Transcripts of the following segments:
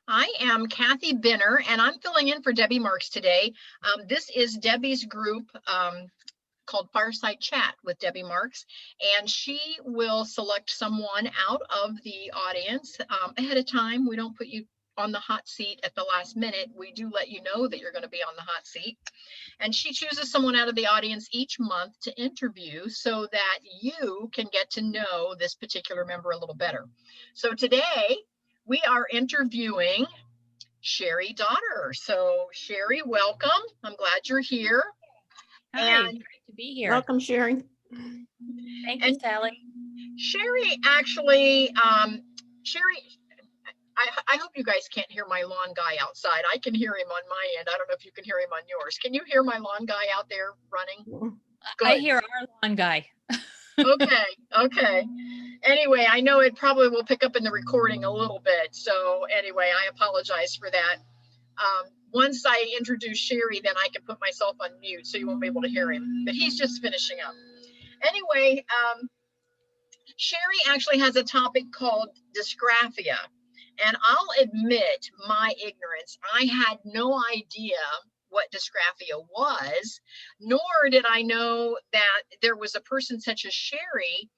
I am Kathy Binner, and I'm filling in for Debbie Marks today. This is Debbie's group called Fireside Chat with Debbie Marks, and she will select someone out of the audience ahead of time. We don't put you on the hot seat at the last minute. We do let you know that you're going to be on the hot seat. And she chooses someone out of the audience each month to interview so that you can get to know this particular member a little better. So today we are interviewing Cheri Dotterer. So Cheri, welcome. I'm glad you're here. Hi, great to be here. Welcome, Cheri. Thank you, Sally. Cheri actually, Cheri, I hope you guys can't hear my lawn guy outside. I can hear him on my end. I don't know if you can hear him on yours. Can you hear my lawn guy out there running? Good. I hear our lawn guy. Okay. Anyway, I know it probably will pick up in the recording a little bit. So anyway, I apologize for that. Once I introduce Cheri, then I can put myself on mute so you won't be able to hear him, but he's just finishing up. Anyway, Cheri actually has a topic called dysgraphia. And I'll admit my ignorance. I had no idea what dysgraphia was, nor did I know that there was a person such as Cheri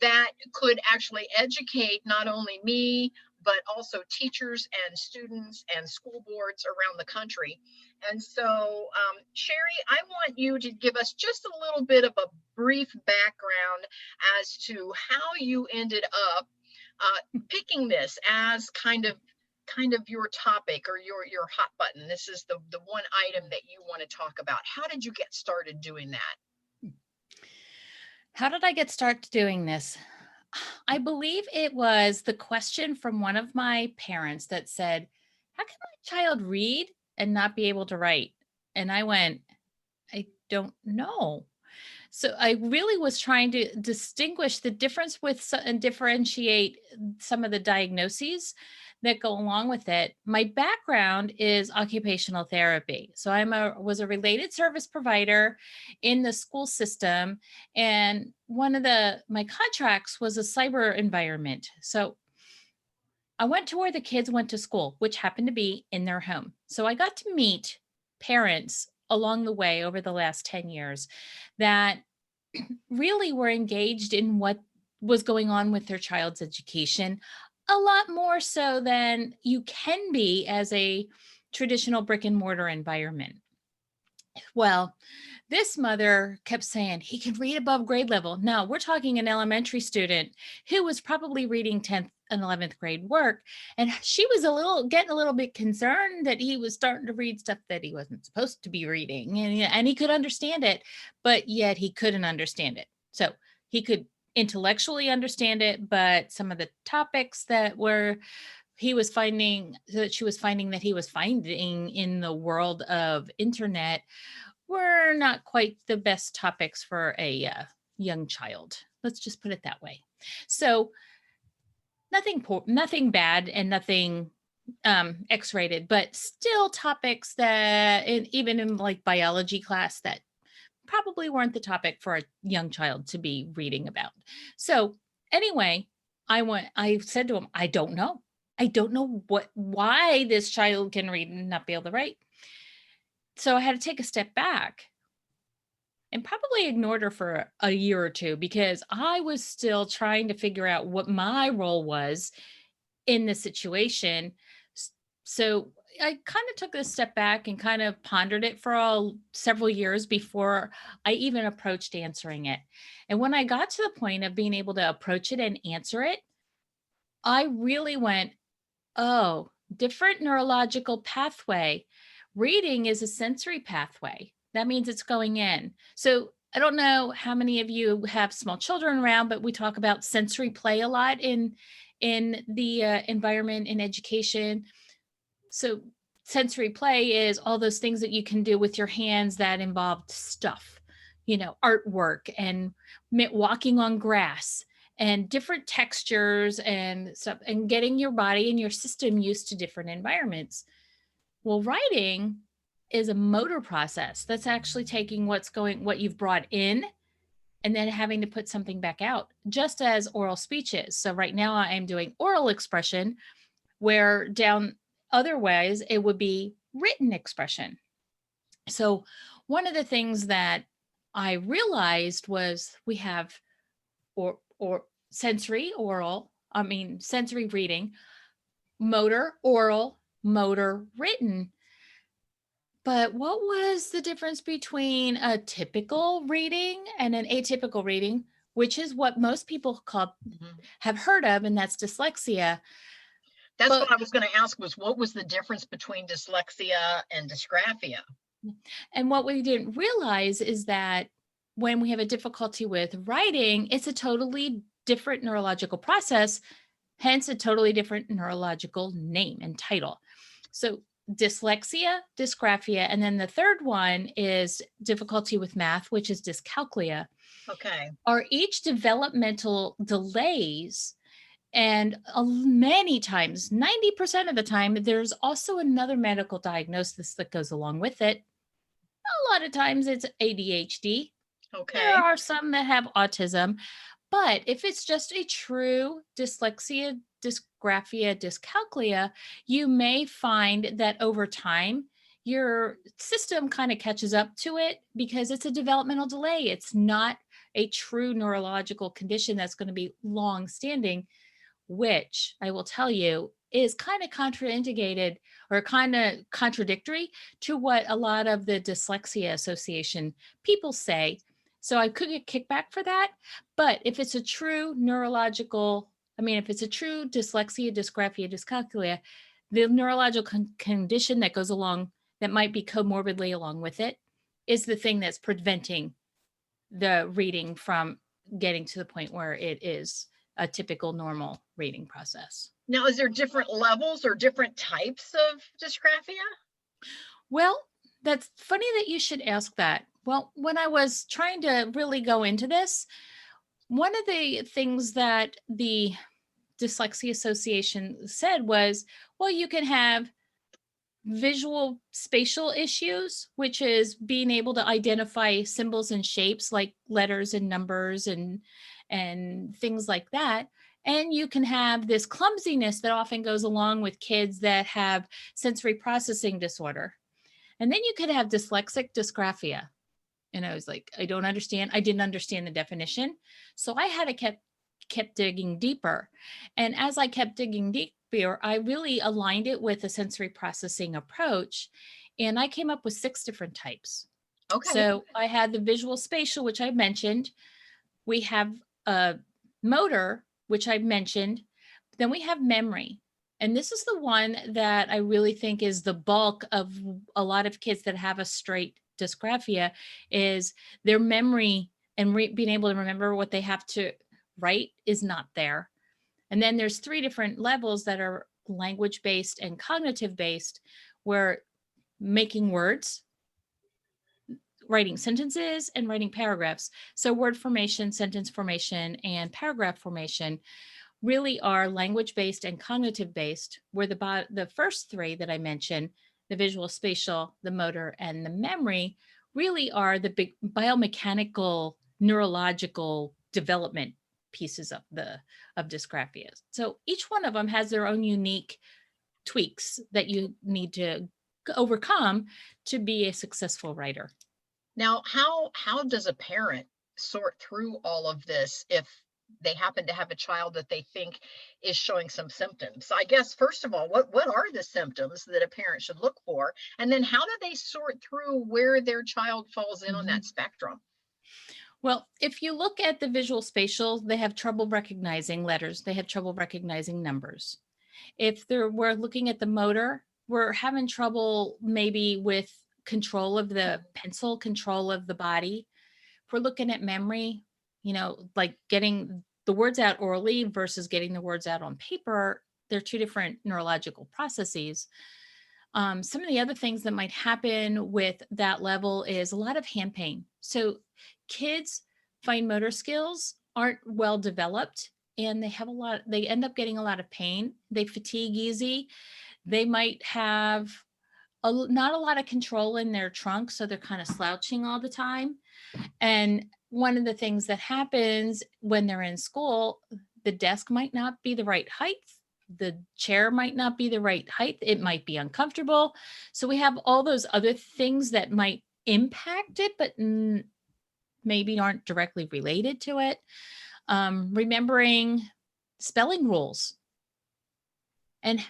that could actually educate not only me, but also teachers and students and school boards around the country. And so, Cheri, I want you to give us just a little bit of a brief background as to how you ended up picking this as kind of your topic or your hot button. This is the one item that you want to talk about. How did you get started doing that? How did I get started doing this? I believe it was the question from one of my parents that said, how can my child read and not be able to write? And I went, I don't know. So I really was trying to distinguish the difference with and differentiate some of the diagnoses that go along with it. My background is occupational therapy. So was a related service provider in the school system. And one of my contracts was a cyber environment. So I went to where the kids went to school, which happened to be in their home. So I got to meet parents along the way over the last 10 years that really were engaged in what was going on with their child's education, a lot more so than you can be as a traditional brick and mortar environment. Well, this mother kept saying he can read above grade level. Now we're talking an elementary student who was probably reading 10th and 11th grade work. And she was getting a little bit concerned that he was starting to read stuff that he wasn't supposed to be reading. And he could understand it, but yet he couldn't understand it. So he could intellectually understand it, but some of the topics that she was finding that he was finding in the world of internet were not quite the best topics for a young child. Let's just put it that way. So nothing bad and nothing X-rated, but still topics that even in like biology class that probably weren't the topic for a young child to be reading about. So anyway, I said to him, I don't know why this child can read and not be able to write. So I had to take a step back and probably ignored her for a year or two because I was still trying to figure out what my role was in the situation. So I kind of took a step back and kind of pondered it for several years before I even approached answering it. And when I got to the point of being able to approach it and answer it, I really went, oh, different neurological pathway. Reading is a sensory pathway. That means it's going in. So I don't know how many of you have small children around, but we talk about sensory play a lot in the environment in education. So sensory play is all those things that you can do with your hands that involve stuff, artwork and walking on grass and different textures and stuff, and getting your body and your system used to different environments. Well, writing is a motor process. That's actually taking what you've brought in and then having to put something back out, just as oral speech is. So right now I'm doing oral expression, where down otherwise it would be written expression. So one of the things that I realized was we have or sensory oral, I mean sensory reading, motor oral, motor written. But what was the difference between a typical reading and an atypical reading, which is what most people Mhm. have heard of, and that's dyslexia. That's what But I was going to ask, was what was the difference between dyslexia and dysgraphia? and what we didn't realize is that when we have a difficulty with writing, it's a totally different neurological process, hence a totally different neurological name and title. So dyslexia, dysgraphia, and then the third one is difficulty with math, which is dyscalculia, Okay. are each developmental delays. And many times, 90% of the time, there's also another medical diagnosis that goes along with it. A lot of times it's ADHD. There Okay. are some that have autism, but if it's just a true dyslexia, dysgraphia, dyscalculia, you may find that over time, your system kind of catches up to it because it's a developmental delay. It's not a true neurological condition that's going to be long standing, which I will tell you is kind of contraindicated or kind of contradictory to what a lot of the Dyslexia Association people say. So I could get kickback for that. But if it's a true neurological, I mean, if it's a true dyslexia, dysgraphia, dyscalculia, the neurological condition that goes along that might be comorbidly along with it is the thing that's preventing the reading from getting to the point where it is a typical normal reading process. Now, is there different levels or different types of dysgraphia? Well, that's funny that you should ask that. Well, when I was trying to really go into this, one of the things that the Dyslexia Association said was, well, you can have visual spatial issues, which is being able to identify symbols and shapes like letters and numbers and things like that. And you can have this clumsiness that often goes along with kids that have sensory processing disorder. And then you could have dyslexic dysgraphia. And I was like, I don't understand. I didn't understand the definition. So I had to kept digging deeper. And as I kept digging deeper, I really aligned it with a sensory processing approach. And I came up with 6 different types. Okay. So I had the visual spatial, which I mentioned. We have a motor, which I mentioned. Then we have memory. And this is the one that I really think is the bulk of a lot of kids that have a straight dysgraphia is their memory and being able to remember what they have to write is not there. And then there's 3 different levels that are language based and cognitive based, where making words, writing sentences, and writing paragraphs. So word formation, sentence formation, and paragraph formation really are language based and cognitive based, where the first 3 that I mentioned, the visual spatial, the motor, and the memory, really are the big biomechanical neurological development pieces of dysgraphia. So each one of them has their own unique tweaks that you need to overcome to be a successful writer. Now, how does a parent sort through all of this if they happen to have a child that they think is showing some symptoms? So I guess first of all, what are the symptoms that a parent should look for? And then how do they sort through where their child falls in on that Mhm. spectrum? Well, if you look at the visual spatial, they have trouble recognizing letters, they have trouble recognizing numbers. If we're looking at the motor, we're having trouble maybe with control of the pencil, control of the body. If we're looking at memory, like getting the words out orally versus getting the words out on paper, they're 2 different neurological processes. Some of the other things that might happen with that level is a lot of hand pain. So kids' fine motor skills aren't well developed and they end up getting a lot of pain. They fatigue easy. They might have not a lot of control in their trunk. So they're kind of slouching all the time. And one of the things that happens when they're in school, the desk might not be the right height the chair might not be the right height. It might be uncomfortable. So we have all those other things that might impact it, but maybe aren't directly related to it. Remembering spelling rules. And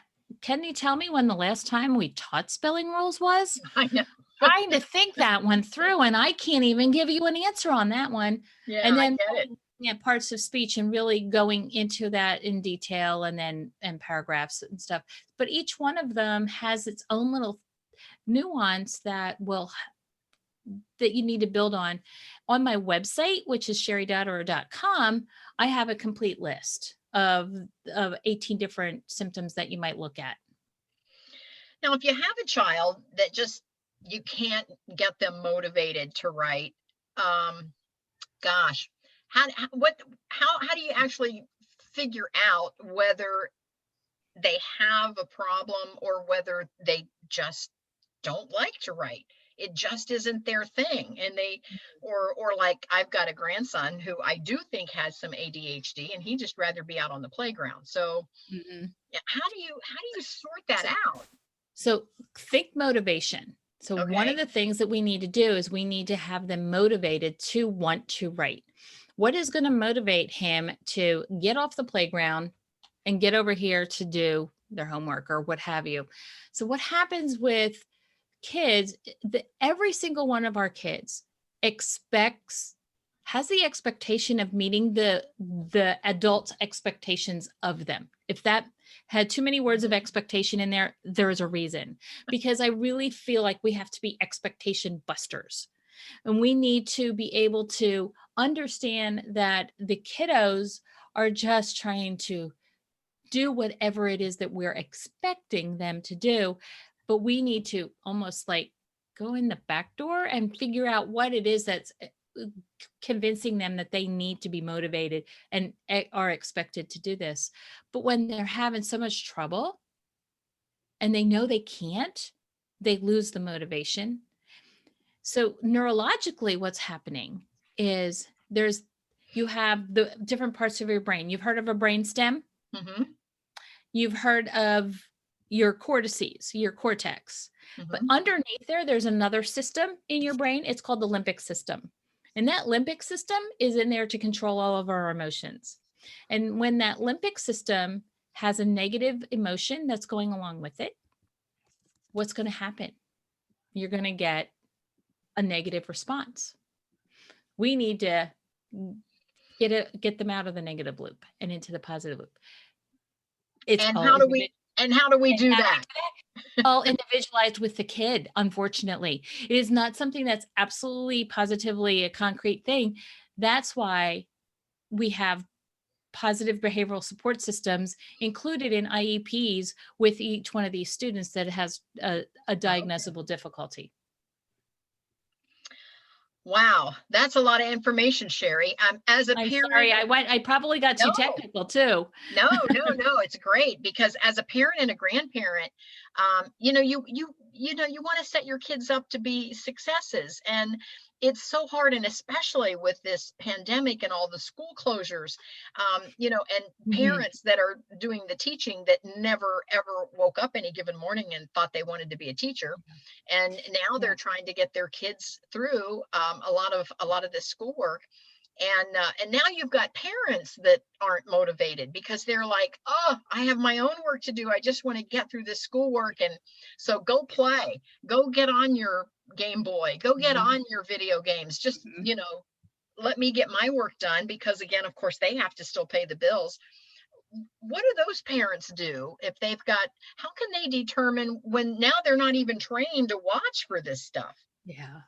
can you tell me when the last time we taught spelling rules was? I know. Trying to think that one through, and I can't even give you an answer on that one. Yeah, And I then get it. parts of speech and really going into that in detail, and then and paragraphs and stuff. But each one of them has its own little nuance that you need to build on. On my website, which is cheri.com, I have a complete list of 18 different symptoms that you might look at. Now, if you have a child that just you can't get them motivated to write, gosh, how do you actually figure out whether they have a problem or whether they just don't like to write? It just isn't their thing. And or like I've got a grandson who I do think has some ADHD, and he'd just rather be out on the playground. So Mhm. yeah, how do you sort that out? So think motivation. So one of Okay. the things that we need to do is we need to have them motivated to want to write. What is going to motivate him to get off the playground and get over here to do their homework or what have you? So what happens with kids, every single one of our kids has the expectation of meeting the adult expectations of them. If that had too many words of expectation in there, there's a reason. Because I really feel like we have to be expectation busters. And we need to be able to understand that the kiddos are just trying to do whatever it is that we're expecting them to do. But we need to almost like go in the back door and figure out what it is that's convincing them that they need to be motivated and are expected to do this. But when they're having so much trouble and they know they can't, they lose the motivation. So neurologically, what's happening is you have the different parts of your brain. You've heard of a brain stem. Mm-hmm. You've heard of your cortices, your cortex. But Mm-hmm. underneath there's another system in your brain. It's called the limbic system. And that limbic system is in there to control all of our emotions. And when that limbic system has a negative emotion that's going along with it, what's going to happen? You're going to get a negative response. We need to get them out of the negative loop and into the positive loop. It's And all how do we do that? all individualized with the kid, unfortunately. It is not something that's absolutely positively a concrete thing. That's why we have positive behavioral support systems included in IEPs with each one of these students that has a diagnosable difficulty. Wow, that's a lot of information, Cheri. As a I'm parent, sorry, I probably got too no, technical too. no, it's great because as a parent and a grandparent, you want to set your kids up to be successes, and it's so hard, and especially with this pandemic and all the school closures, and Mhm. parents that are doing the teaching that never ever woke up any given morning and thought they wanted to be a teacher, and now Yeah. they're trying to get their kids through a lot of this schoolwork, and now you've got parents that aren't motivated because they're like, oh, I have my own work to do, I just want to get through this schoolwork. And so go play, go get on your Game Boy, go get Mhm. on your video games, just Mhm. let me get my work done, because again, of course, they have to still pay the bills. What do those parents do if they've got, how can they determine when now they're not even trained to watch for this stuff? Yeah.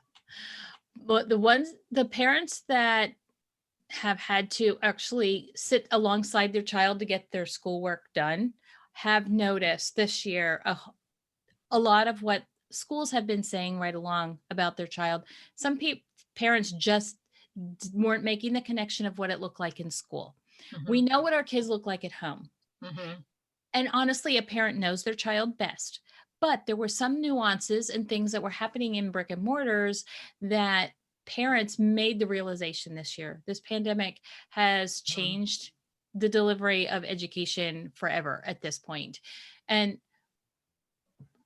But the parents that have had to actually sit alongside their child to get their schoolwork done have noticed this year a lot of what schools have been saying right along about their child. Some parents just weren't making the connection of what it looked like in school. We Hmm. know what our kids look like at home. Hmm. And honestly, a parent knows their child best. But there were some nuances and things that were happening in brick and mortars that parents made the realization this year. This pandemic has changed the delivery of education forever at this point. And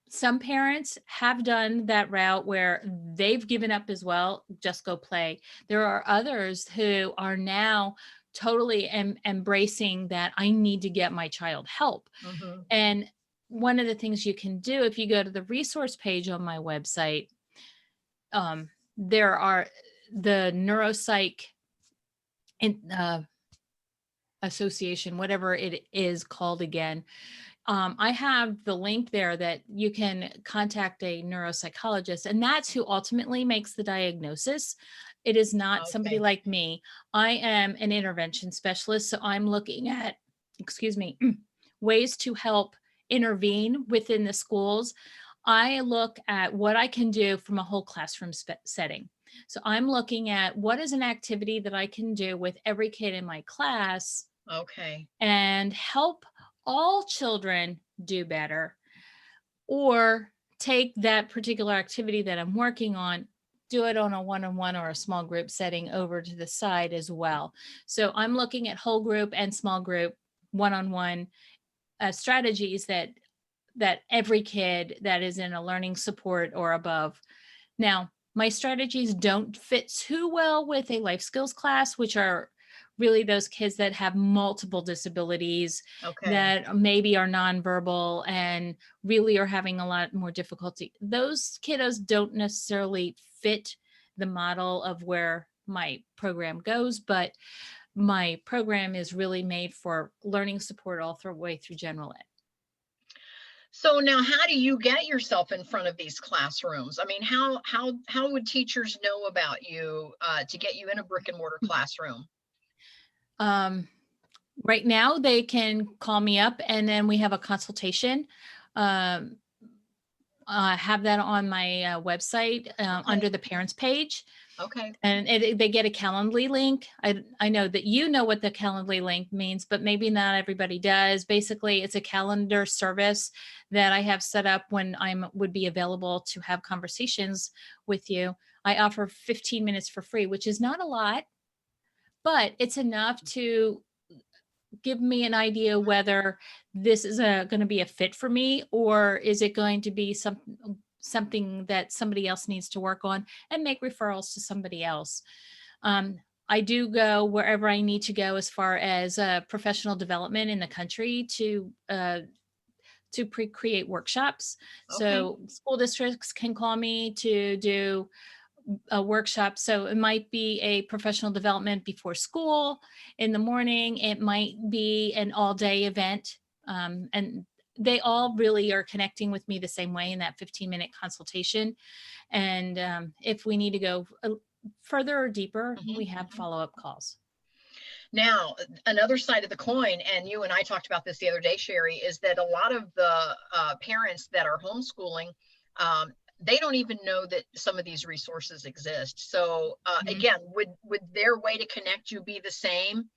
some parents have done that route where they've given up as well, just go play. There are others who are now totally embracing that I need to get my child help. Mm-hmm. And one of the things you can do, if you go to the resource page on my website, there are the neuropsych association, whatever it is called again. I have the link there that you can contact a neuropsychologist, and that's who ultimately makes the diagnosis. It is not somebody Okay. like me. I am an intervention specialist, so I'm looking at, excuse me, ways to help intervene within the schools. I look at what I can do from a whole classroom setting. So I'm looking at what is an activity that I can do with every kid in my class Okay. and help all children do better, or take that particular activity that I'm working on, do it on a one-on-one or a small group setting over to the side as well. So I'm looking at whole group and small group one-on-one strategies that every kid that is in a learning support or above. Now, my strategies don't fit too well with a life skills class, which are really those kids that have multiple disabilities, Okay. that maybe are nonverbal and really are having a lot more difficulty. Those kiddos don't necessarily fit the model of where my program goes, but my program is really made for learning support all the way through general ed. So now, how do you get yourself in front of these classrooms? I mean, how would teachers know about you to get you in a brick and mortar classroom? Um, right now, they can call me up and then we have a consultation. Um, I have that on my website Okay. under the parents page, Okay. and they get a Calendly link. I know that you know what the Calendly link means, but maybe not everybody does. Basically, it's a calendar service that I have set up when I would be available to have conversations with you. I offer 15 minutes for free, which is not a lot, but it's enough to give me an idea whether this is going to be a fit for me, or is it going to be something that somebody else needs to work on, and make referrals to somebody else. I do go wherever I need to go as far as professional development in the country to create workshops. Okay. So school districts can call me to do a workshop. So it might be a professional development before school in the morning. It might be an all day event. And they all really are connecting with me the same way in that 15-minute consultation. And if we need to go further or deeper, we have Mhm. follow-up calls. Now, another side of the coin, and you and I talked about this the other day, Cheri, is that a lot of the parents that are homeschooling, they don't even know that some of these resources exist. So Mhm. again, would their way to connect you be the same?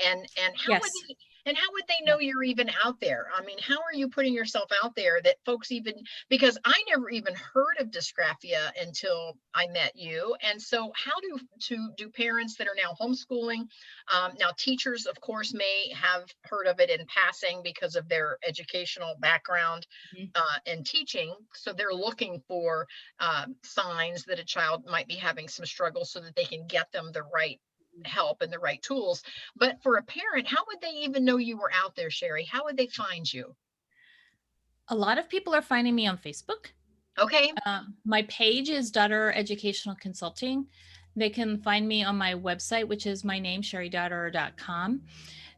And how would Yes. they Yeah. know you're even out there? I mean, how are you putting yourself out there that folks even, because I never even heard of dysgraphia until I met you. And so how do parents that are now homeschooling, now teachers of course may have heard of it in passing because of their educational background Mhm. in teaching, so they're looking for signs that a child might be having some struggles so that they can get them the right help and the right tools. But for a parent, how would they even know you were out there, Cheri? How would they find you? A lot of people are finding me on Facebook. Okay. My page is Dotterer Educational Consulting. They can find me on my website, which is my name, cheridotterer.com.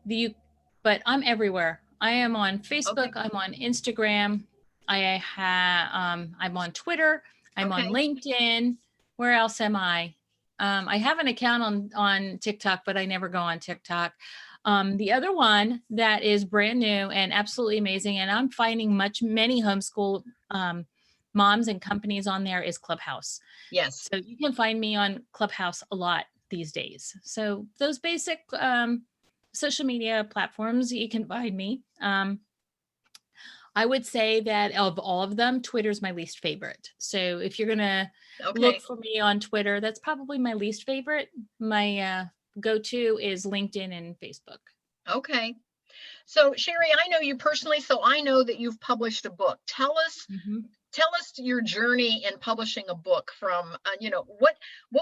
The but I'm everywhere. I am on Facebook. Okay. I'm on Instagram. I'm on Twitter. I'm on Okay. LinkedIn. Where else am I? I have an account on TikTok, but I never go on TikTok. The other one that is brand new and absolutely amazing, and I'm finding many homeschool moms and companies on there, is Clubhouse. Yes. So you can find me on Clubhouse a lot these days. So those basic social media platforms, you can find me. I would say that of all of them, Twitter's my least favorite. So if you're gonna look Okay. for me on Twitter, that's probably my least favorite. My go-to is LinkedIn and Facebook. Okay. So Cheri, I know you personally, so I know that you've published a book. Mhm. Tell us your journey in publishing a book from, what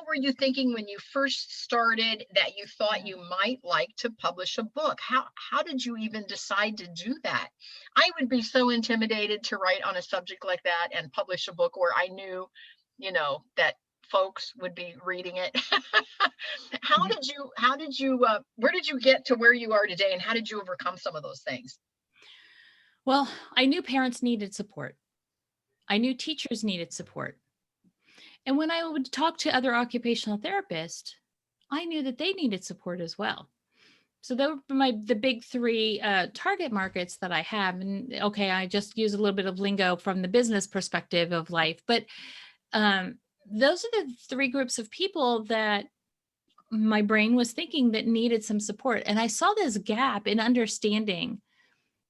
were you thinking when you first started that you thought Yeah. you might like to publish a book? How did you even decide to do that? I would be so intimidated to write on a subject like that and publish a book where I knew, that folks would be reading it. Mhm. Where did you get to where you are today, and how did you overcome some of those things? Well, I knew parents needed support. I knew teachers needed support. And when I would talk to other occupational therapists, I knew that they needed support as well. So those were the big three target markets that I have. And okay, I just use a little bit of lingo from the business perspective of life, but um, those are the three groups of people that my brain was thinking that needed some support. And I saw this gap in understanding.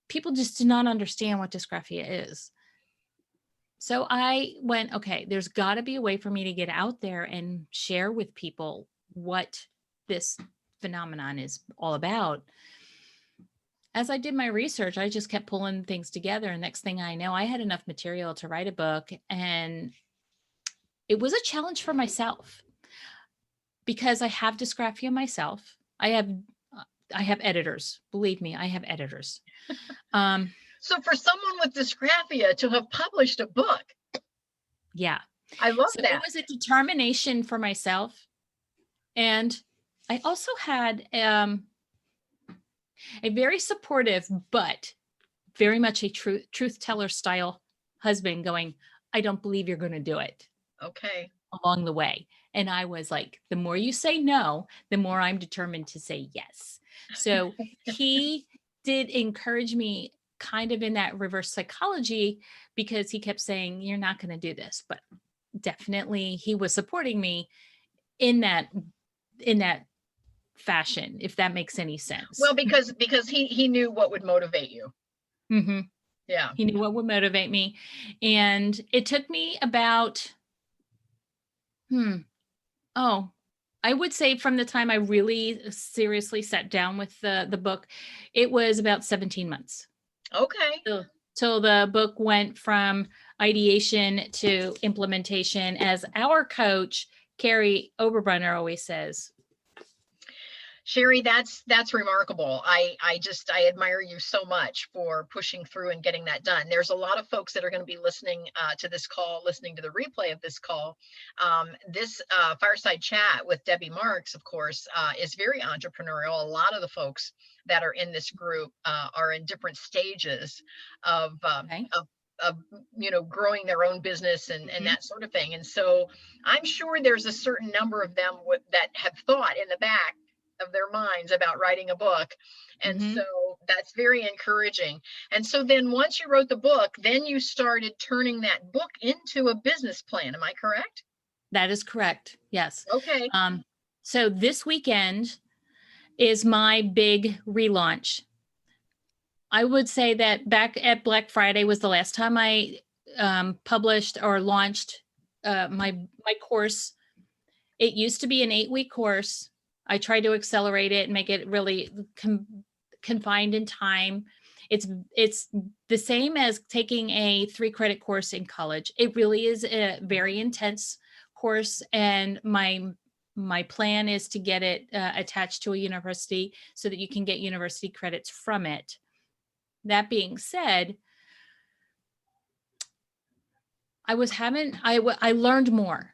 People just do not understand what dysgraphia is. So I went, okay, there's got to be a way for me to get out there and share with people what this phenomenon is all about. As I did my research, I just kept pulling things together. And next thing I know, I had enough material to write a book. And it was a challenge for myself because I have dysgraphia myself. I have editors. Believe me, I have editors. Um, So for someone with dysgraphia to have published a book, yeah. I love So it that. was a determination for myself. And I also had a very supportive, but very much a truth teller style husband going, I don't believe you're going to do it Okay. along the way. And I was like, the more you say no, the more I'm determined to say yes. So he did encourage me kind of in that reverse psychology because he kept saying, you're not going to do this. But definitely he was supporting me in that fashion, if that makes any sense. Well, because he knew what would motivate you. Hmm. Yeah. He knew what would motivate me. And it took me about, hmm, oh, I would say from the time I really seriously sat down with the book, it was about 17 months Okay. till the book went from ideation to implementation. As our coach, Carrie Oberbrunner, always says. Cheri, that's remarkable. I admire you so much for pushing through and getting that done. There's a lot of folks that are going to be listening to this call, listening to the replay of this call. This fireside chat with Debbie Marks, of course, is very entrepreneurial. A lot of the folks that are in this group are in different stages of Okay. of growing their own business and Hmm. that sort of thing. And so I'm sure there's a certain number of them that have thought in the back of their minds about writing a book. And Hmm. so that's very encouraging. And so then once you wrote the book, then you started turning that book into a business plan. Am I correct? That is correct. Yes. Okay. Um, so this weekend is my big relaunch. I would say that back at Black Friday was the last time I published or launched my course. It used to be an 8-week course. I tried to accelerate it and make it really confined in time. It's the same as taking a 3-credit course in college. It really is a very intense course, and my plan is to get it attached to a university so that you can get university credits from it. That being said, I learned more,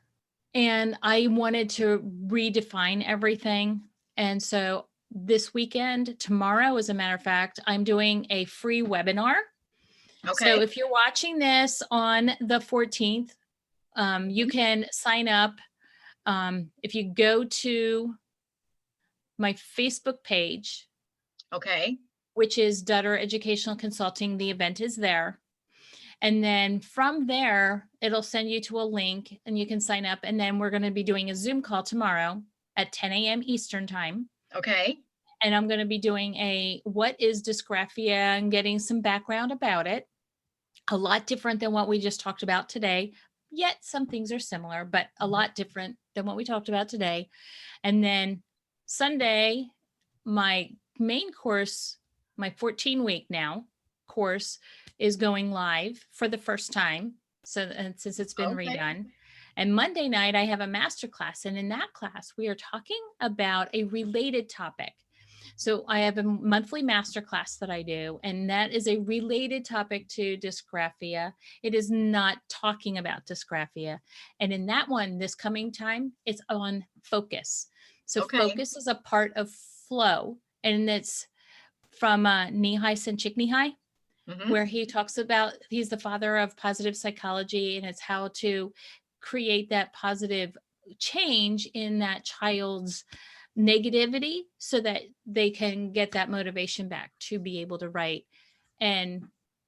and I wanted to redefine everything. And so this weekend, tomorrow, as a matter of fact, I'm doing a free webinar. So Okay. if you're watching this on the 14th, you Mhm. can sign up. If you go to my Facebook page, Okay. which is Dotterer Educational Consulting, the event is there. And then from there, it'll send you to a link and you can sign up. And then we're going to be doing a Zoom call tomorrow at 10 a.m. Eastern time. Okay. And I'm going to be doing a what is dysgraphia and getting some background about it. A lot different than what we just talked about today. Yet some things are similar, but a lot different than what we talked about today. And then Sunday, my main course, my 14-week now course is going live for the first time. So, and since it's been Okay. redone. And Monday night, I have a master class. And in that class, we are talking about a related topic. So I have a monthly master class that I do, and that is a related topic to dysgraphia. It is not talking about dysgraphia. And in that one, this coming time, it's on focus. So Okay. focus is a part of flow, and it's from Nihai Csikszentmihalyi, where he talks about, he's the father of positive psychology, and it's how to create that positive change in that child's negativity so that they can get that motivation back to be able to write. And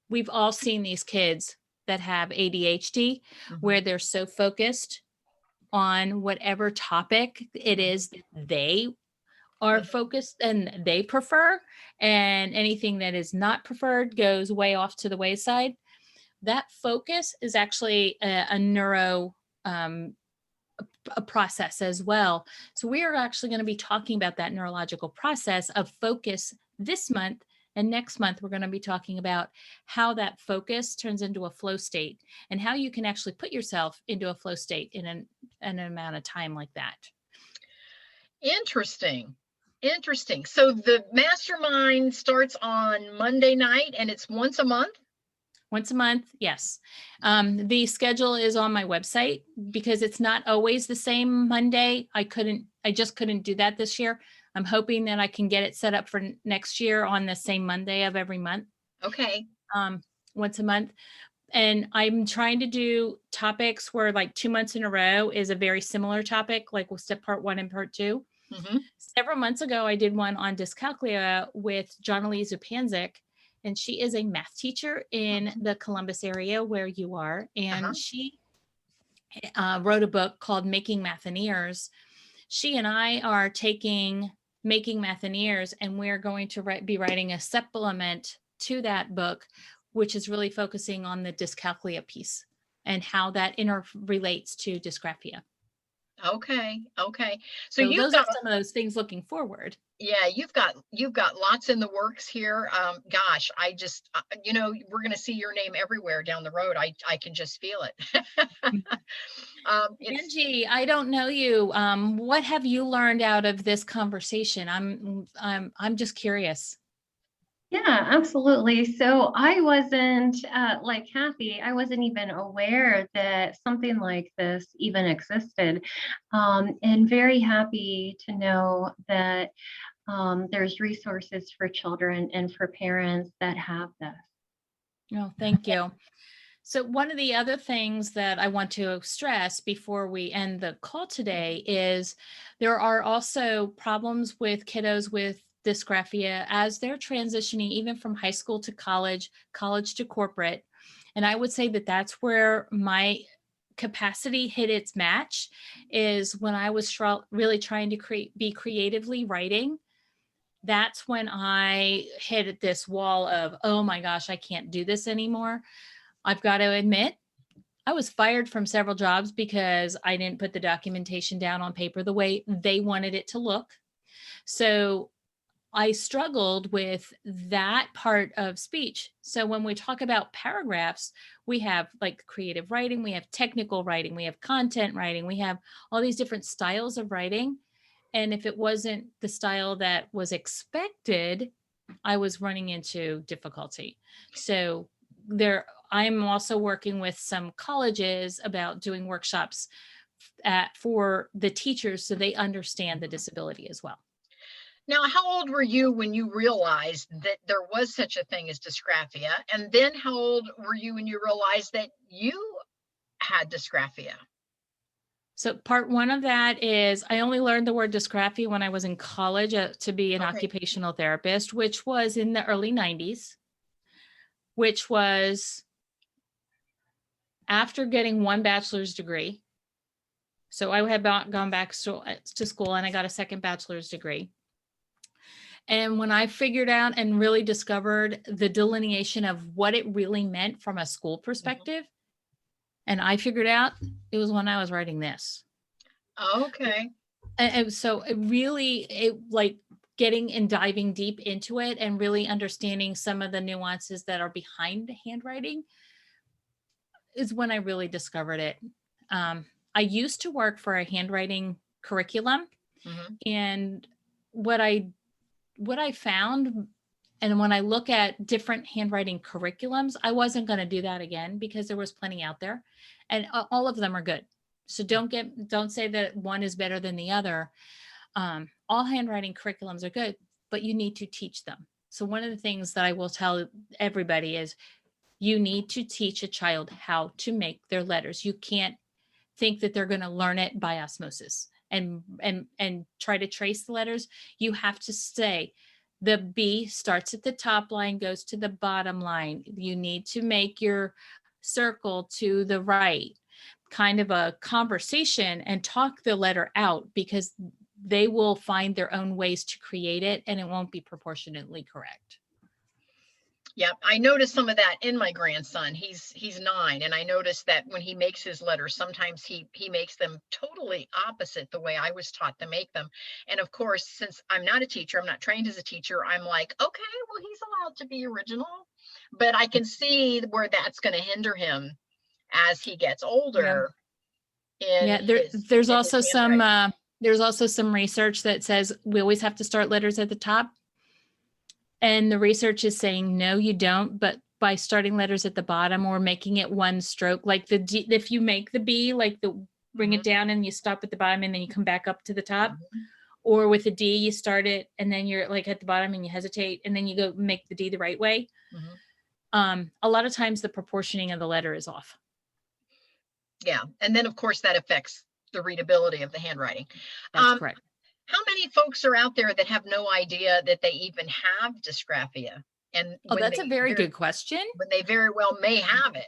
we've all seen these kids that have ADHD where they're so focused on whatever topic it is that they are focused and they prefer, and anything that is not preferred goes way off to the wayside. That focus is actually a neuro a process as well. So we are actually going to be talking about that neurological process of focus this month. And next month, we're going to be talking about how that focus turns into a flow state and how you can actually put yourself into a flow state in an amount of time like that. Interesting. Interesting. So the mastermind starts on Monday night and it's once a month? Once a month, yes. The schedule is on my website because it's not always the same Monday. I just couldn't do that this year. I'm hoping that I can get it set up for next year on the same Monday of every month. Okay. Once a month. And I'm trying to do topics where like 2 months in a row is a very similar topic, like we'll step part 1 and part 2. Several months ago, I did one on dyscalculia with Jonalise Upanzik, and she is a math teacher in the Columbus area where you are. And she wrote a book called Making Mathinaires. She and I are taking Making Mathinaires, and we're going to be writing a supplement to that book, which is really focusing on the dyscalculia piece and how that interrelates to dysgraphia. Okay. Okay. So those are some of those things looking forward. Yeah, you've got lots in the works here. Gosh, I just, we're going to see your name everywhere down the road. I can just feel it. Angie, I don't know you. What have you learned out of this conversation? I'm just curious. Yeah, absolutely. So I wasn't like Kathy, I wasn't even aware that something like this even existed. And very happy to know that there's resources for children and for parents that have this. No, thank you. So one of the other things that I want to stress before we end the call today is there are also problems with kiddos with dysgraphia as they're transitioning even from high school to college, college to corporate. And I would say that that's where my capacity hit its match, is when I was really trying to be creatively writing. That's when I hit this wall of, oh my gosh, I can't do this anymore. I've got to admit, I was fired from several jobs because I didn't put the documentation down on paper the way they wanted it to look. So I struggled with that part of speech. So when we talk about paragraphs, we have like creative writing, we have technical writing, we have content writing, we have all these different styles of writing. And if it wasn't the style that was expected, I was running into difficulty. So I'm also working with some colleges about doing workshops for the teachers so they understand the disability as well. Now, how old were you when you realized that there was such a thing as dysgraphia? And then how old were you when you realized that you had dysgraphia? So part 1 of that is I only learned the word dysgraphia when I was in college to be an occupational therapist, which was in the early 90s, which was after getting 1 bachelor's degree. So I had gone back to school and I got a 2nd bachelor's degree. And when I figured out and really discovered the delineation of what it really meant from a school perspective, and I figured out it was when I was writing this. Okay. And so it really, like getting and diving deep into it and really understanding some of the nuances that are behind handwriting is when I really discovered it. I used to work for a handwriting curriculum, Mhm. and what I found, and when I look at different handwriting curriculums, I wasn't going to do that again because there was plenty out there, and all of them are good. So don't say that one is better than the other. All handwriting curriculums are good, but you need to teach them. So one of the things that I will tell everybody is you need to teach a child how to make their letters. You can't think that they're going to learn it by osmosis and try to trace the letters. You have to say the B starts at the top line, goes to the bottom line. You need to make your circle to the right, kind of a conversation, and talk the letter out, because they will find their own ways to create it and it won't be proportionately correct. Yeah, I noticed some of that in my grandson. He's 9, and I noticed that when he makes his letters, sometimes he makes them totally opposite the way I was taught to make them. And of course, since I'm not a teacher, I'm not trained as a teacher, I'm like, okay, well, he's allowed to be original, but I can see where that's going to hinder him as he gets Yeah. older Yeah, in his handwriting. there's also some research that says we always have to start letters at the top. And the research is saying, no, you don't. But by starting letters at the bottom or making it one stroke, like the D, if you make the B, like bring Mhm. it down and you stop at the bottom and then you come back up to the top. Mhm. Or with a D, you start it and then you're like at the bottom and you hesitate and then you go make the D the right way. Mhm. A lot of times the proportioning of the letter is off. Yeah, and then of course that affects the readability of the handwriting. That's correct. How many folks are out there that have no idea that they even have dysgraphia? And Oh, that's a very good question. when they very well may have it.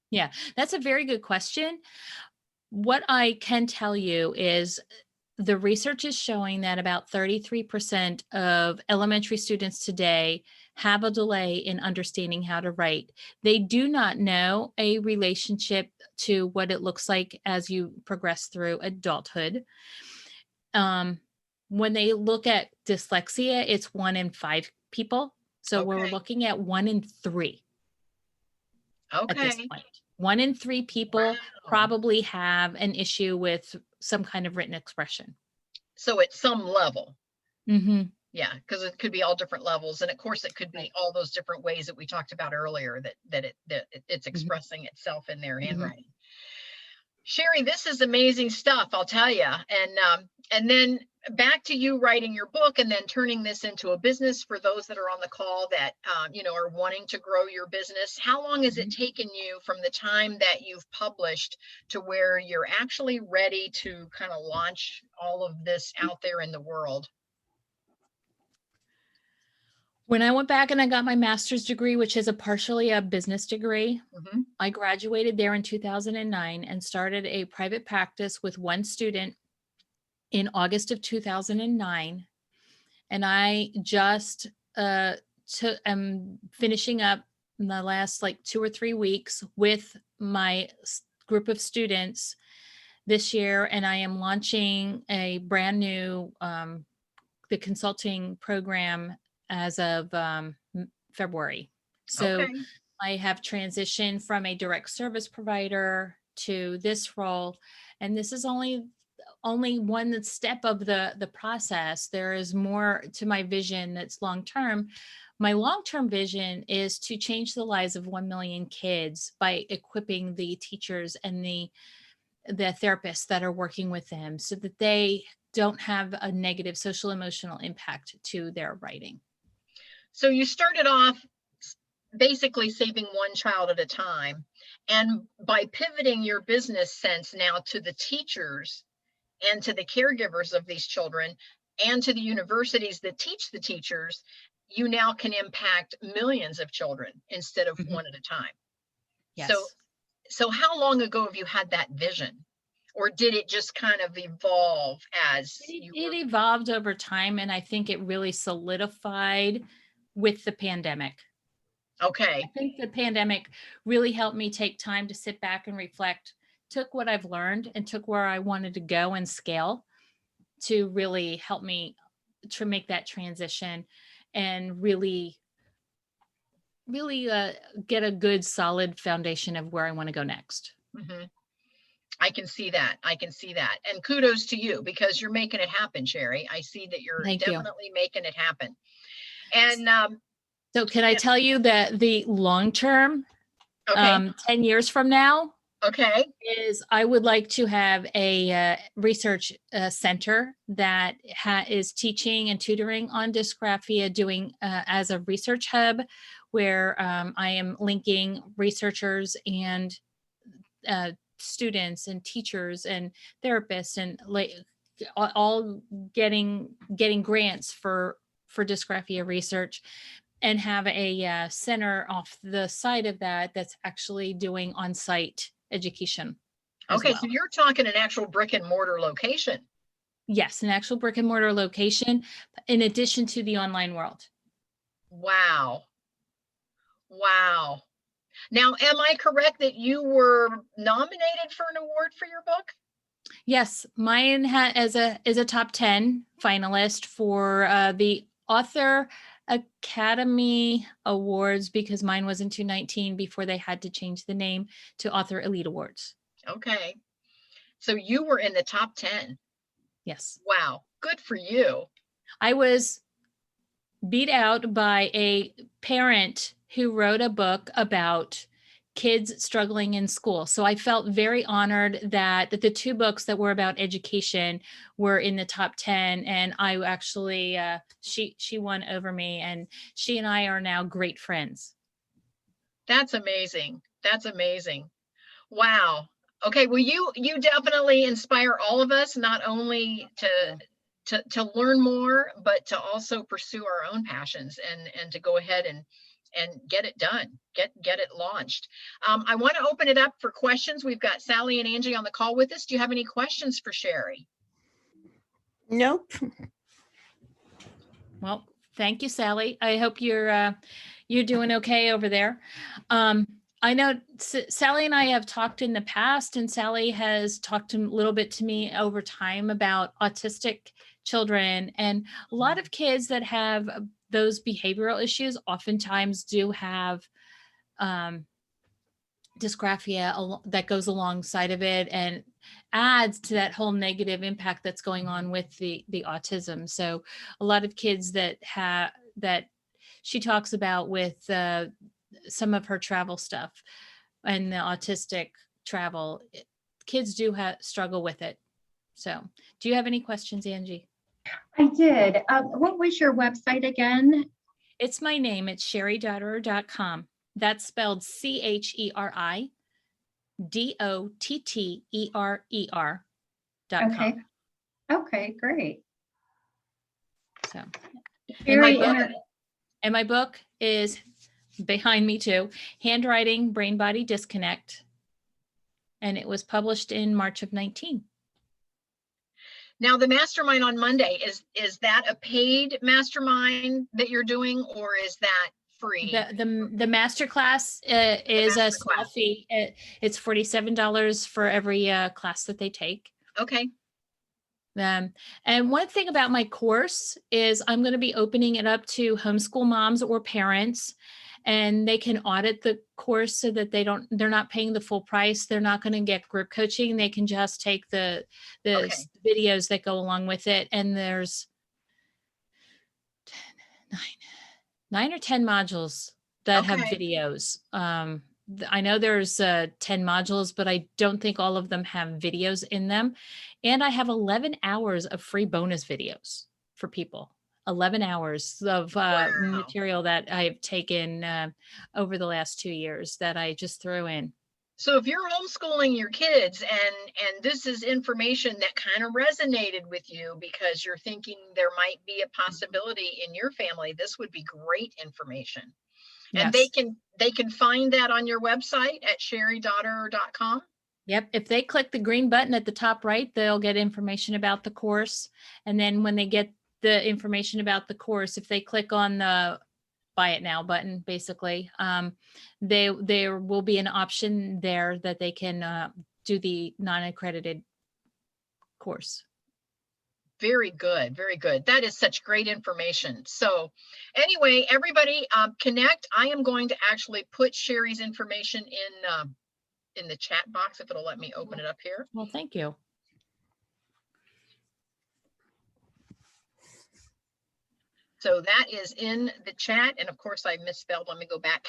Yeah, that's a very good question. What I can tell you is the research is showing that about 33% of elementary students today have a delay in understanding how to write. They do not know a relationship to what it looks like as you progress through adulthood. When they look at dyslexia, it's 1 in 5 people. So we're Okay. looking at 1 in 3 at this Okay. point. 1 in 3 people Wow. probably have an issue with some kind of written expression. So at some level. Mm-hmm. Yeah, because it could be all different levels. And of course it could be Right. all those different ways that we talked about earlier that it's Mm-hmm. expressing itself in their Mm-hmm. handwriting. Cheri, this is amazing stuff, I'll tell you. And then back to you writing your book and then turning this into a business for those that are on the call that are wanting to grow your business. How long has it taken you from the time that you've published to where you're actually ready to kind of launch all of this out there in the world? When I went back and I got my master's degree, which is partially a business degree, Mm-hmm. I graduated there in 2009 and started a private practice with one student in August of 2009. And I just am finishing up in the last like 2 or 3 weeks with my group of students this year. And I am launching a brand new the consulting program as of February. So Okay. I have transitioned from a direct service provider to this role, and this is only one step of the process. There is more to my vision that's long term. My long term vision is to change the lives of 1 million kids by equipping the teachers and the therapists that are working with them so that they don't have a negative social emotional impact to their writing. So you started off basically saving one child at a time. And by pivoting your business sense now to the teachers and to the caregivers of these children and to the universities that teach the teachers, you now can impact millions of children instead of one at a time. Yes. So how long ago have you had that vision? Or did it just kind of evolve as it evolved over time, and I think it really solidified with the pandemic. Okay. I think the pandemic really helped me take time to sit back and reflect, took what I've learned and took where I wanted to go and scale to really help me make that transition and really get a good solid foundation of where I want to go next. Mm-hmm. I can see that. I can see that. And kudos to you because you're making it happen, Cheri. I see that you're Thank you. definitely making it happen. And so can I tell you that the long term, okay. 10 years from now, Okay. is I would like to have a research center that is teaching and tutoring on dysgraphia, doing as a research hub where I am linking researchers and students and teachers and therapists and like all getting grants for dysgraphia research, and have a center off the side of that that's actually doing on-site education as Okay. well. So you're talking an actual brick and mortar location. Yes, an actual brick and mortar location in addition to the online world. Wow. Wow. Now, am I correct that you were nominated for an award for your book? Yes, mine is a top 10 finalist for the Author Academy Awards, because mine was in 2019 before they had to change the name to Author Elite Awards. Okay. So you were in the top 10. Yes. Wow. Good for you. I was beat out by a parent who wrote a book about kids struggling in school. So I felt very honored that the two books that were about education were in the top 10. And I actually, she won over me, and she and I are now great friends. That's amazing. That's amazing. Wow. Okay. Well, you definitely inspire all of us, not only to learn more, but to also pursue our own passions and to go ahead and get it done, get it launched. I want to open it up for questions. We've got Sally and Angie on the call with us. Do you have any questions for Cheri? Nope. Well, thank you, Sally. I hope you're doing okay over there. I know Sally and I have talked in the past, and Sally has talked a little bit to me over time about autistic children, and a lot of kids that have those behavioral issues oftentimes do have dysgraphia that goes alongside of it and adds to that whole negative impact that's going on with the autism. So a lot of kids that she talks about with some of her travel stuff and the autistic travel, kids do struggle with it. So do you have any questions, Angie? I did. What was your website again? It's my name. It's cheri.com. That's spelled CheriDotterer.com. Okay. Okay, great. So, Very and my book is behind me too, Handwriting, Brain Body Disconnect. And it was published in March of 19. Now the mastermind on Monday, is that a paid mastermind that you're doing, or is that free? The masterclass is a small fee. It's $47 for every class that they take. Okay. And one thing about my course is I'm going to be opening it up to homeschool moms or parents, and they can audit the course so that they're not paying the full price. They're not going to get group coaching. They can just take the videos that go along with it. And there's 9 or 10 modules that have videos. I know there's 10 modules, but I don't think all of them have videos in them. And I have 11 hours of free bonus videos for people. 11 hours of material that I've taken over the last 2 years that I just threw in. So if you're homeschooling your kids and this is information that kind of resonated with you because you're thinking there might be a possibility in your family, this would be great information. And yes. they can find that on your website at cheri.com. Yep. If they click the green button at the top right, they'll get information about the course. And then when they get the information about the course, if they click on the buy it now button, basically, there will be an option there that they can do the non-accredited course. Very good. Very good. That is such great information. So anyway, everybody connect. I am going to actually put Cheri's information in the chat box if it'll let me open it up here. Well, thank you. So that is in the chat. And of course I misspelled. Let me go back.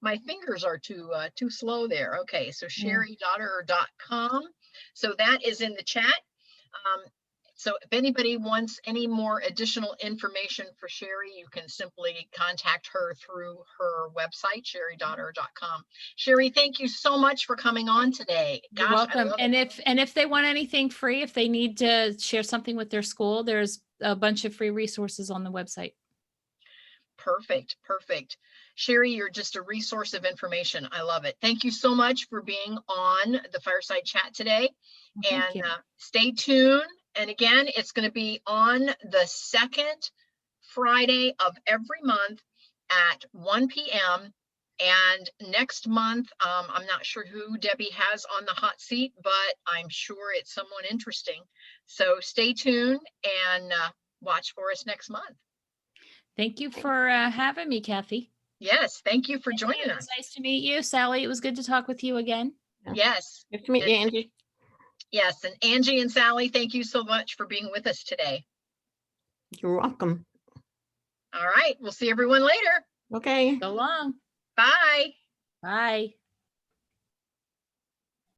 My fingers are too slow there. Okay, so cheri.dotterer.com. So that is in the chat. So if anybody wants any more additional information for Cheri, you can simply contact her through her website, cheri.dotterer.com. Cheri, thank you so much for coming on today. You're welcome. And if they want anything free, if they need to share something with their school, there's a bunch of free resources on the website. Perfect. Perfect. Cheri, you're just a resource of information. I love it. Thank you so much for being on the Fireside Chat today. Well, and stay tuned. And again, it's going to be on the second Friday of every month at 1 p.m. And next month, I'm not sure who Debbie has on the hot seat, but I'm sure it's someone interesting. So stay tuned and watch for us next month. Thank you for having me, Kathy. Yes, thank you for joining It us. was nice to meet you, Sally. It was good to talk with you again. Yes. Good to meet you, Angie. Yes, and Angie and Sally, thank you so much for being with us today. You're welcome. All right, we'll see everyone later. Okay. So long. Bye. Bye.